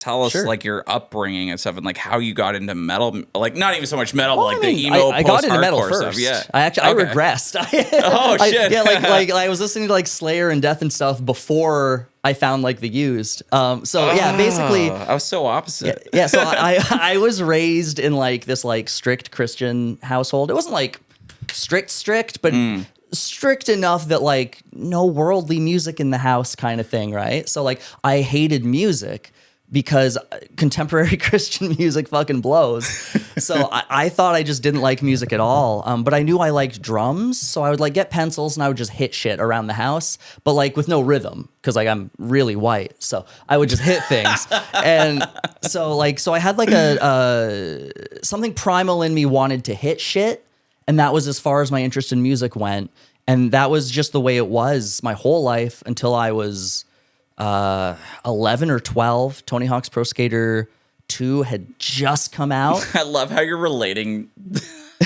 tell us Sure. like your upbringing and stuff, and like how you got into metal, like not even so much metal, Well, but like I mean, the emo I got into metal post-hardcore first. stuff. Yeah, I regressed. Oh, shit. Yeah, like I was listening to like Slayer and Death and stuff before I found like the Used. Yeah, basically, I was so opposite. yeah. So I was raised in like this like strict Christian household. It wasn't like strict, but strict enough that like no worldly music in the house kind of thing, right? So like I hated music because contemporary Christian music fucking blows. So I thought I just didn't like music at all. But I knew I liked drums, so I would like get pencils and I would just hit shit around the house, but like with no rhythm because like I'm really white, so I would just hit things. And so I had like a something primal in me wanted to hit shit, and that was as far as my interest in music went. And that was just the way it was my whole life until I was 11 or 12. Tony Hawk's Pro Skater 2 had just come out. I love how you're relating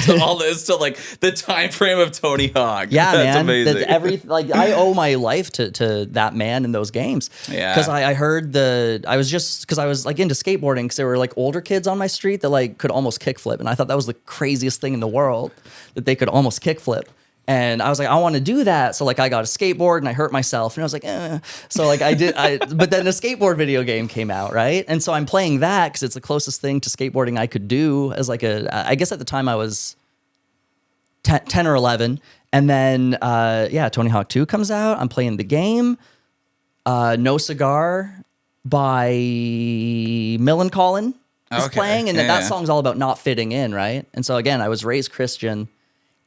to all this to like the time frame of Tony Hawk. Yeah, That's man. amazing. I owe my life to that man and those games. Yeah. Because I heard I was like into skateboarding because there were like older kids on my street that like could almost kickflip. And I thought that was the craziest thing in the world, that they could almost kickflip. And I was like, I want to do that. So like I got a skateboard and I hurt myself and I was like, eh. So like but then the skateboard video game came out, right? And so I'm playing that because it's the closest thing to skateboarding I could do as like I guess at the time I was 10 or 11. And then, Tony Hawk 2 comes out. I'm playing the game. No Cigar by Millencolin is playing. And that song's all about not fitting in, right? And so again, I was raised Christian,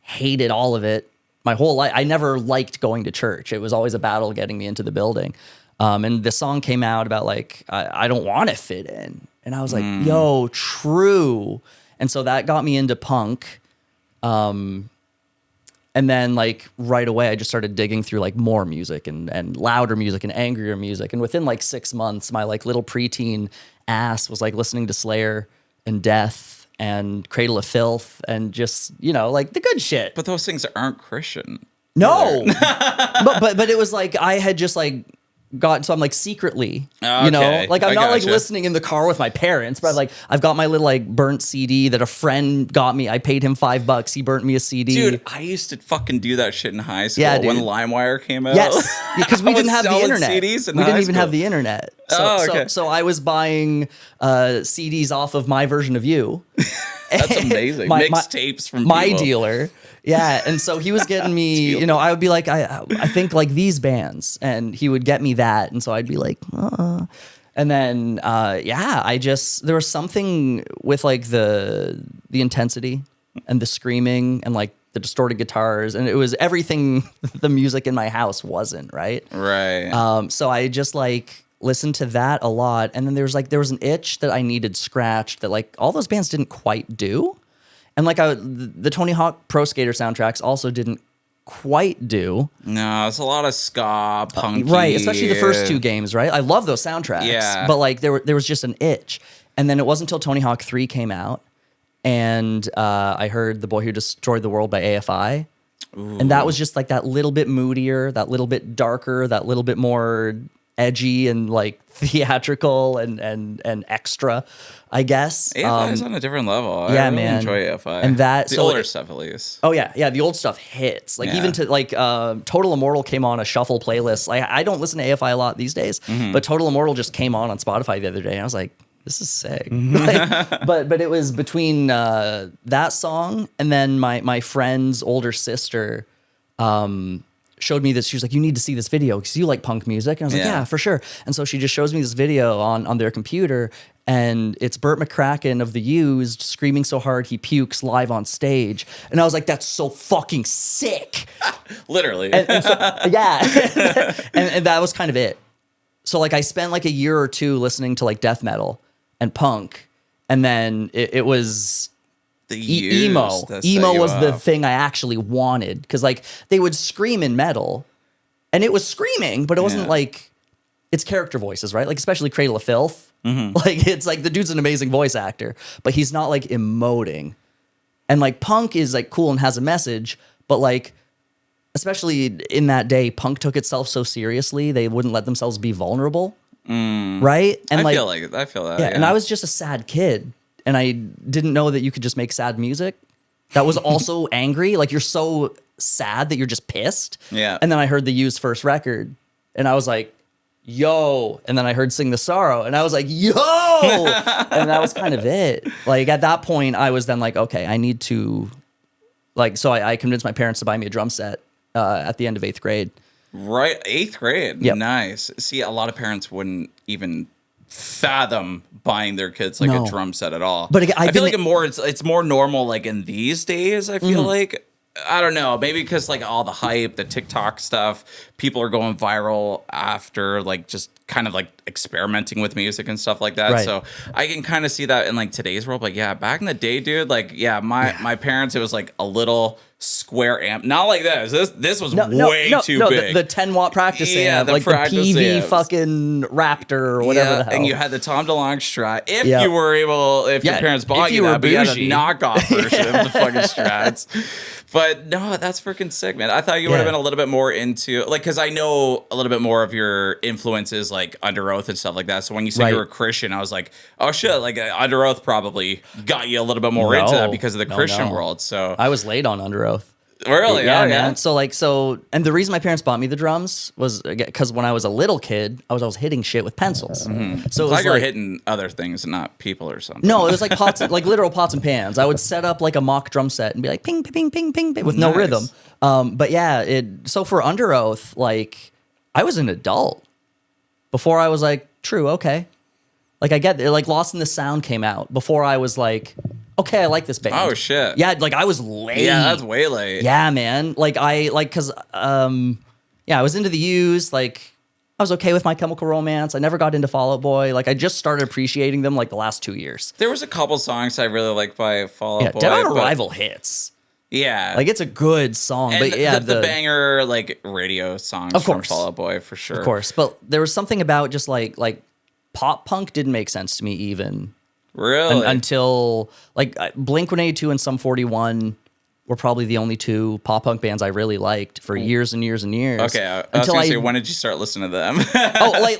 hated all of it my whole life. I never liked going to church. It was always a battle getting me into the building. And the song came out about like, I don't want to fit in. And I was like, yo, true. And so that got me into punk. And then like right away, I just started digging through like more music and louder music and angrier music. And within like 6 months, my like little preteen ass was like listening to Slayer and Death and Cradle of Filth and just, like the good shit. But those things aren't Christian. No. but it was like I had just like so I'm like secretly, like I'm not like listening in the car with my parents, but I've got my little like burnt CD that a friend got me. I paid him $5. He burnt me a CD. Dude, I used to fucking do that shit in high school when LimeWire came out. Yes, because we didn't have the internet. We didn't even have the internet. So I was buying CDs off of My Version of You. That's amazing. Mixtapes from my people. Dealer. Yeah. And so he was getting me, I would be like, I think like these bands, and he would get me that. And so I'd be like, And then, there was something with like the intensity and the screaming and like the distorted guitars, and it was everything the music in my house wasn't, right? Right. So I just like listened to that a lot. And then there was an itch that I needed scratched that like all those bands didn't quite do. And like the Tony Hawk Pro Skater soundtracks also didn't quite do. No, it's a lot of ska, punky. Right, especially the first two games, right? I love those soundtracks. Yeah. But like there was just an itch. And then it wasn't until Tony Hawk 3 came out and I heard The Boy Who Destroyed the World by AFI. Ooh. And that was just like that little bit moodier, that little bit darker, that little bit more edgy and like theatrical and extra, I guess. AFI is on a different level. Yeah, I really man. enjoy AFI. And the older stuff, at least. Oh yeah, the old stuff hits. Like even to like Total Immortal came on a shuffle playlist. Like I don't listen to AFI a lot these days, but Total Immortal just came on Spotify the other day, and I was like, this is sick. But it was between that song and then my friend's older sister showed me this. She was like, you need to see this video because you like punk music. And I was like, yeah, for sure. And so she just shows me this video on their computer, and it's Burt McCracken of The Used screaming so hard he pukes live on stage. And I was like, that's so fucking sick. Literally. And so, yeah. and that was kind of it. So like I spent like a year or two listening to like death metal and punk. And then it was... emo. Emo was the thing I actually wanted, because like they would scream in metal, and it was screaming, but it wasn't like it's character voices, right? Like especially Cradle of Filth. Like it's like the dude's an amazing voice actor, but he's not like emoting. And like punk is like cool and has a message, but like especially in that day, punk took itself so seriously they wouldn't let themselves be vulnerable. right? And I feel that. yeah, and I was just a sad kid, and I didn't know that you could just make sad music that was also angry. Like you're so sad that you're just pissed. Yeah. And then I heard the Used first record, and I was like, yo. And then I heard Sing the Sorrow, and I was like, yo. And that was kind of it. Like at that point, I was then like, okay, I need to, like, so I convinced my parents to buy me a drum set at the end of 8th grade. Right, 8th grade. Yep. Nice. See, a lot of parents wouldn't even fathom buying their kids like a drum set at all. But again, I feel like it's more normal like in these days. I feel like, I don't know, maybe because like all the hype, the TikTok stuff, people are going viral after like just kind of like experimenting with music and stuff like that. Right. So I can kind of see that in like today's world. Like, yeah, back in the day, dude, like, yeah, my parents, it was like a little square amp, not like this. This was way too big. The 10-watt practice amp, like practice the PV amps. fucking Raptor or whatever the hell. And you had the Tom DeLonge Strat. If Yep. you were able, if your parents bought you that, but you had a knockoff version of the fucking Strats. But no, that's freaking sick, man. I thought you would have been a little bit more into, like, because I know a little bit more of your influences, like Under Oath and stuff like that. So when you said you were a Christian, I was like, oh shit, like Under Oath probably got you a little bit more into that because of the Christian world. So I was late on Under Oath. Really? Yeah, man. So, and the reason my parents bought me the drums was because when I was a little kid, I was hitting shit with pencils. So it was like you were hitting other things, not people or something. No, it was like pots, like literal pots and pans. I would set up like a mock drum set and be like ping, ping, ping, ping, ping with no rhythm. But yeah, so for Under Oath, like I was an adult before I was like, true, okay. Like I get it. Like Lost in the Sound came out before I was like, okay, I like this band. Oh shit. Yeah, like I was late. Yeah, that's way late. Yeah, man. Like cause I was into the Used, like I was okay with My Chemical Romance. I never got into Fall Out Boy. Like I just started appreciating them like the last 2 years. There was a couple songs I really liked by Fall Out Boy. Dead on Arrival hits. Yeah. Like it's a good song. And but yeah, the banger like radio songs from Fall Out Boy for sure. Of course. But there was something about just like pop punk didn't make sense to me even. Really? Until like Blink-182 and Sum 41 were probably the only two pop punk bands I really liked for years and years and years. Okay, I was gonna say, when did you start listening to them?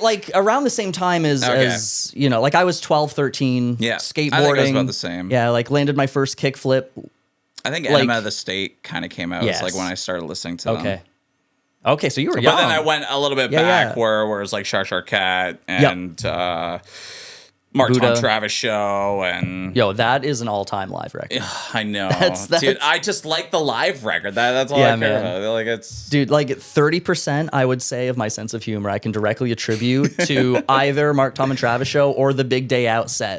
like around the same time as you know, like I was 12, 13, skateboarding. I think it was about the same. Yeah, like landed my first kickflip. I think Enema of the State kind of came out. It's like when I started listening to them. Okay, so you were young. But then I went a little bit back where it was like Shark Cat and Mark Tom Travis show and that is an all-time live record. I know. That's dude, I just like the live record. That's all I care about. Like it's dude, like 30% I would say of my sense of humor I can directly attribute to either Mark Tom and Travis show or the Big Day Out set.